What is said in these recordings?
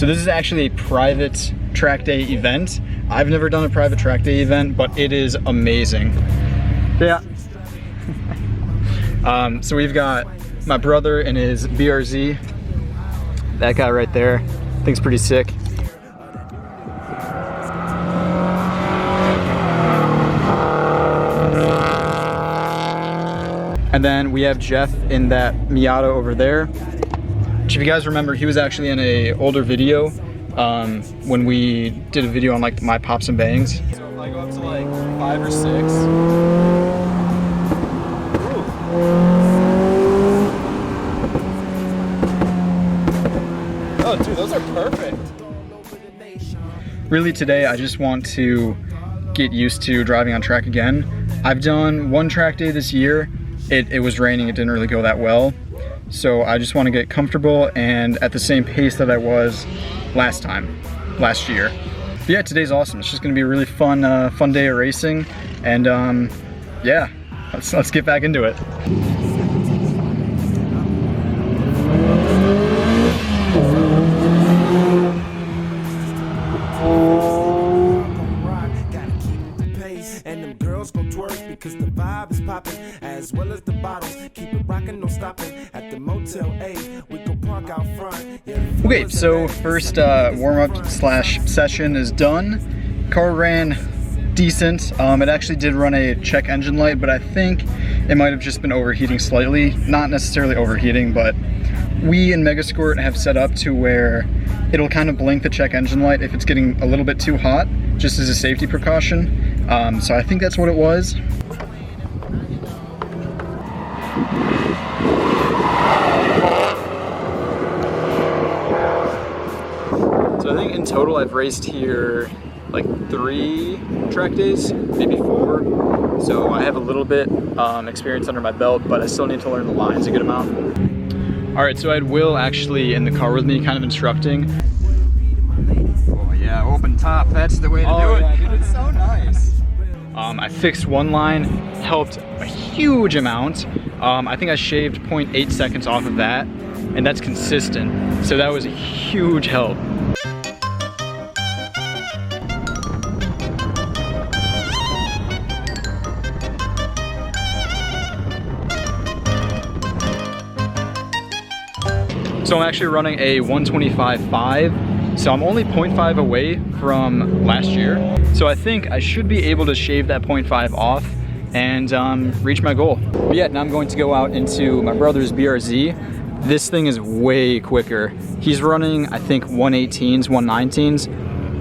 So this is actually a private track day event. I've never done a private track day event, but it is amazing. Yeah. So we've got my brother and his BRZ. That guy right there, I think it's pretty sick. And then we have Jeff in that Miata over there. Which, if you guys remember, he was actually in a older video when we did a video on like my pops and bangs. So if I go up to like 5 or 6. Oh dude, those are perfect. Really today I just want to get used to driving on track again. I've done one track day this year. It was raining, it didn't really go that well. So I just want to get comfortable and at the same pace that I was last year. But yeah, today's awesome. It's just gonna be a really fun day of racing. And yeah, let's get back into it. Cause the vibe is popping, as well as the bottles. Keep it rocking, no stopping. At the Motel A, we go park out front. Okay, so first warm-up slash session is done. Car ran decent. It actually did run a check engine light, but I think it might have just been overheating slightly. Not necessarily overheating, but we in Megasquirt have set up to where it'll kind of blink the check engine light if it's getting a little bit too hot, just as a safety precaution. So I think that's what it was. So I think in total I've raced here like 3 track days, maybe 4. So I have a little bit experience under my belt, but I still need to learn the lines a good amount. All right, so I had Will actually in the car with me kind of instructing. Oh yeah, open top, that's the way to do it. Dude, it's so nice. I fixed one line, helped a huge amount. I think I shaved 0.8 seconds off of that, and that's consistent. So that was a huge help. So I'm actually running a 125.5, so I'm only 0.5 away from last year. So I think I should be able to shave that 0.5 off and reach my goal. But yeah, now I'm going to go out into my brother's BRZ. This thing is way quicker. He's running, I think, 118s, 119s.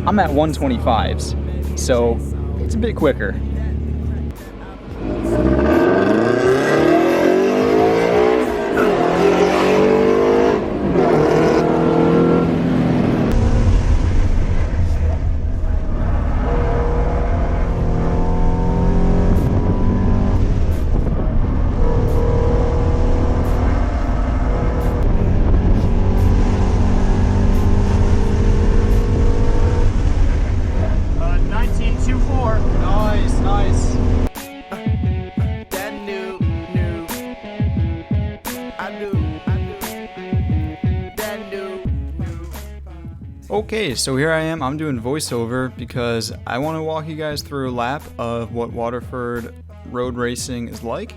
I'm at 125s, so it's a bit quicker. Okay, so here I am, I'm doing voiceover because I want to walk you guys through a lap of what Waterford road racing is like.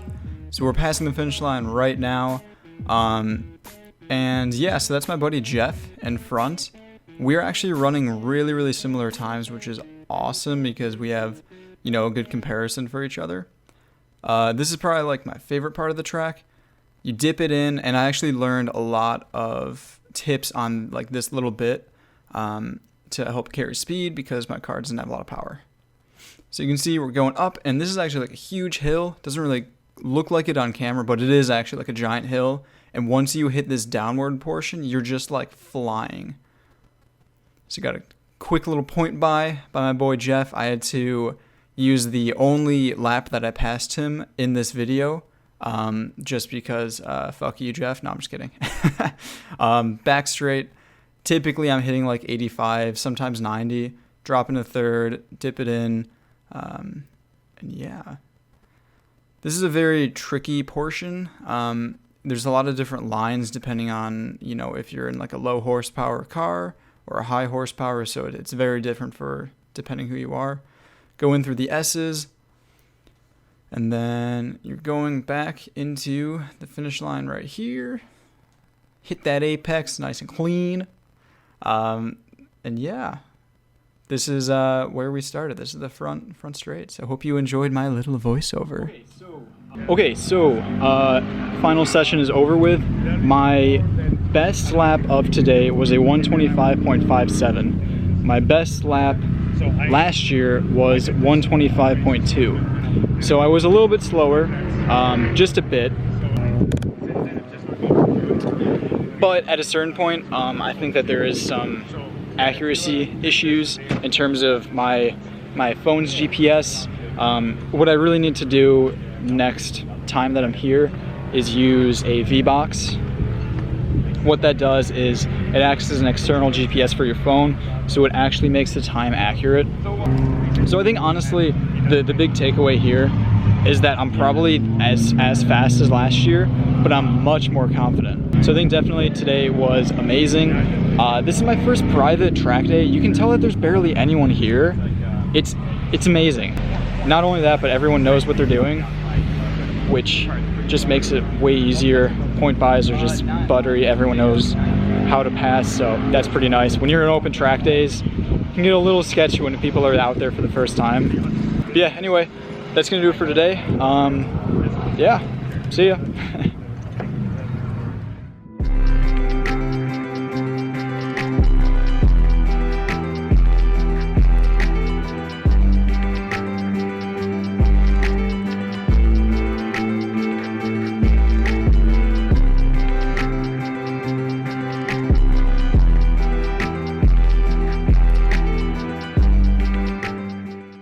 So we're passing the finish line right now. And yeah, so that's my buddy Jeff in front. We're actually running really similar times, which is awesome because we have, you know, a good comparison for each other. This is probably like my favorite part of the track. You dip it in, and I actually learned a lot of tips on like this little bit to help carry speed because my car doesn't have a lot of power. So you can see we're going up, and this is actually like a huge hill. Doesn't really look like it on camera, but it is actually like a giant hill. And once you hit this downward portion, you're just like flying. So you got a quick little point by my boy Jeff. I had to use the only lap that I passed him in this video, just because fuck you, Jeff. No, I'm just kidding. Back straight. Typically, I'm hitting like 85, sometimes 90, drop into third, dip it in, and yeah. This is a very tricky portion. There's a lot of different lines depending on, you know, if you're in like a low horsepower car or a high horsepower, so it's very different for depending who you are. Go in through the S's, and then you're going back into the finish line right here. Hit that apex nice and clean. And yeah, this is where we started. This is the front straight. So I hope you enjoyed my little voiceover. Okay, so final session is over with. My best lap of today was a 125.57. My best lap last year was 125.2. So I was a little bit slower, just a bit. But at a certain point, I think that there is some accuracy issues in terms of my phone's GPS. What I really need to do next time that I'm here is use a V-Box. What that does is it acts as an external GPS for your phone, so it actually makes the time accurate. So I think honestly the big takeaway here is that I'm probably as fast as last year, but I'm much more confident. So I think definitely today was amazing. This is my first private track day. You can tell that there's barely anyone here. It's amazing. Not only that, but everyone knows what they're doing, which just makes it way easier. Point buys are just buttery. Everyone knows how to pass, so that's pretty nice. When you're in open track days, it can get a little sketchy when people are out there for the first time. But yeah, anyway, that's gonna do it for today. Yeah, see ya.